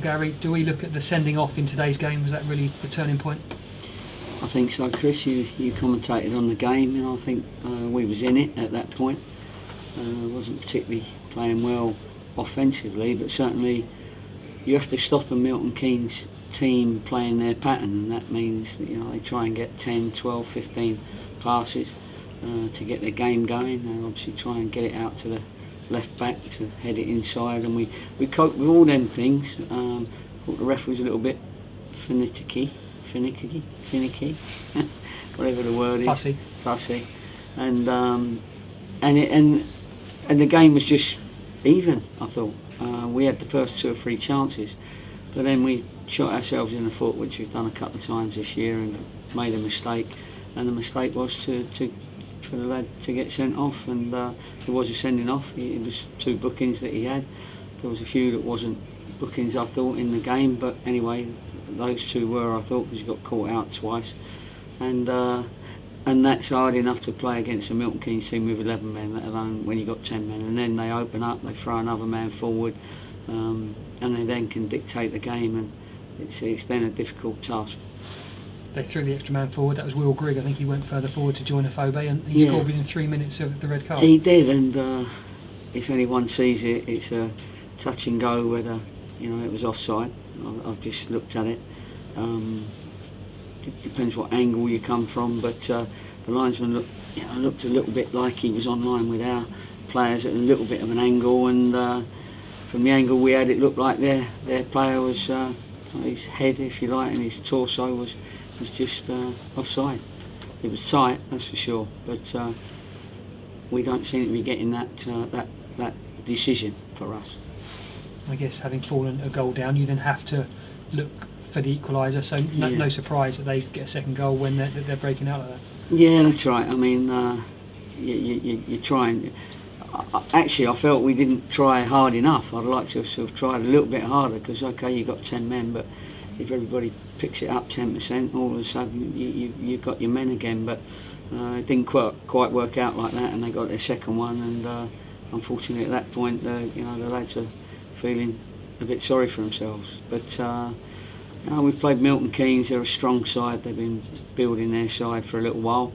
Gary, do we look at the sending off in today's game? Was that really the turning point? I think so, Chris. You commentated on the game, and I think we was in it at that point. Wasn't particularly playing well offensively, but certainly you have to stop a Milton Keynes team playing their pattern, and that means that they try and get 10, 12, 15 passes to get their game going, and obviously try and get it out to the left back to head it inside, and we cope with all them things. Thought the ref was a little bit finicky, whatever the word is, fussy, and the game was just even. I thought we had the first 2 or 3 chances, but then we shot ourselves in the foot, which we've done a couple of times this year, and made a mistake. And the mistake was for the lad to get sent off, and there was a sending off. It was 2 bookings that he had. There was a few that wasn't bookings, I thought, in the game, but anyway, those 2 were, I thought, because he got caught out twice, and that's hard enough to play against a Milton Keynes team with 11 men, let alone when you got 10 men. And then they open up, they throw another man forward, and they then can dictate the game, and it's then a difficult task. They threw the extra man forward. That was Will Grigg. I think he went further forward to join Afobe, and he scored within 3 minutes of the red card. He did, and if anyone sees it, it's a touch and go whether it was offside. I've just looked at it. It depends what angle you come from, but the linesman looked a little bit like he was online with our players at a little bit of an angle, and from the angle we had, it looked like their player was his head, if you like, and his torso was just offside. It was tight, that's for sure, but we don't seem to be getting that decision for us. I guess having fallen a goal down, you then have to look for the equaliser, so no surprise that they get a second goal when they're breaking out like that. Yeah, that's right. I mean, you're trying. Actually, I felt we didn't try hard enough. I'd like to have sort of tried a little bit harder, because okay, you got 10 men, but if everybody picks it up 10%, all of a sudden you've got your men again. But it didn't quite work out like that, and they got their second one. And unfortunately, at that point, the lads are feeling a bit sorry for themselves. But we've played Milton Keynes. They're a strong side. They've been building their side for a little while.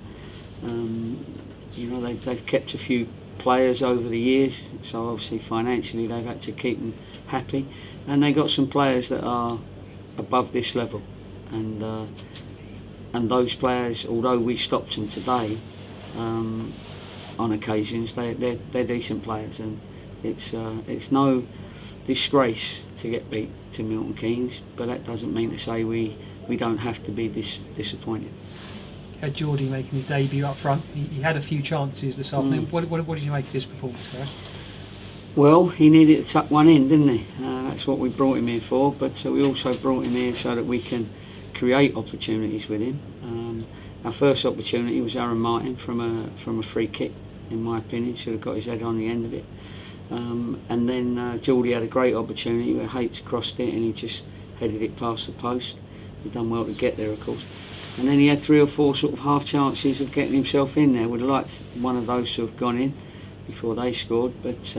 They've kept a few players over the years, so obviously financially they've had to keep them happy, and they got some players that are above this level, and those players, although we stopped them today on occasions, they're decent players, and it's no disgrace to get beat to Milton Keynes, but that doesn't mean to say we don't have to be disappointed. Had Geordie making his debut up front. He had a few chances this afternoon. What did you make of this performance, Gareth? Well, he needed to tuck one in, didn't he? That's what we brought him here for, but we also brought him here so that we can create opportunities with him. Our first opportunity was Aaron Martin from a free kick, in my opinion. Should have got his head on the end of it. And then Geordie had a great opportunity where Hates crossed it and he just headed it past the post. He'd done well to get there, of course. And then he had 3 or 4 sort of half chances of getting himself in there. Would have liked one of those to have gone in before they scored, but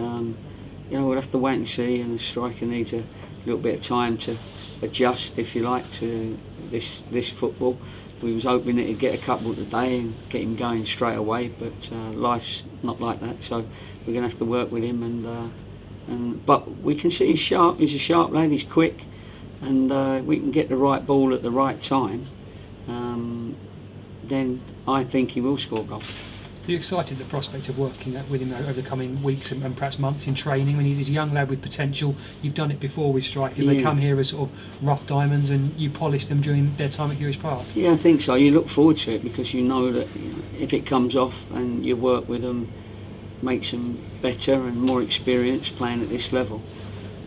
we'll have to wait and see, and the striker needs a little bit of time to adjust, if you like, to this football. We was hoping that he'd get a couple today and get him going straight away, but life's not like that, so we're going to have to work with him, but we can see he's sharp. He's a sharp lad, he's quick, and we can get the right ball at the right time. Then I think he will score goals. Are you excited at the prospect of working with him over the coming weeks and perhaps months in training? When he's a young lad with potential, you've done it before with strikers. They come here as sort of rough diamonds, and you polish them during their time at Hewish Park. Yeah, I think so. You look forward to it because you know that if it comes off and you work with them, makes them better and more experienced playing at this level,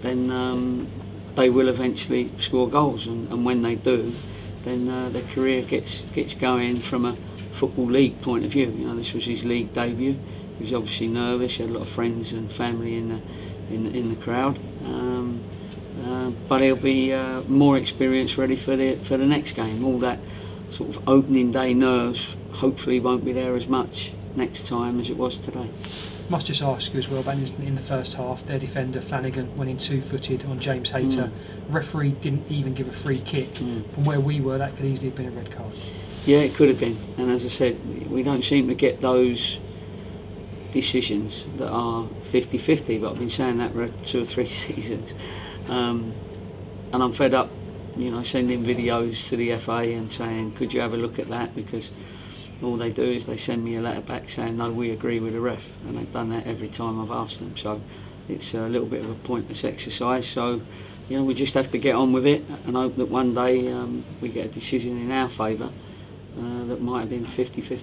then they will eventually score goals, and when they do, then their career gets going from a Football League point of view. This was his league debut. He was obviously nervous. He had a lot of friends and family in the crowd, but he'll be more experienced, ready for the next game. All that sort of opening day nerves hopefully won't be there as much next time as it was today. Must just ask you as well about an incident in the first half. Their defender Flanagan went in two-footed on James Hayter. Referee didn't even give a free kick. From where we were, that could easily have been a red card. Yeah, it could have been. And as I said, we don't seem to get those decisions that are 50-50, but I've been saying that for 2 or 3 seasons. And I'm fed up, sending videos to the FA and saying, could you have a look at that? Because all they do is they send me a letter back saying, no, we agree with the ref. And they've done that every time I've asked them. So it's a little bit of a pointless exercise. So, we just have to get on with it and hope that one day we get a decision in our favour that might have been 50-50.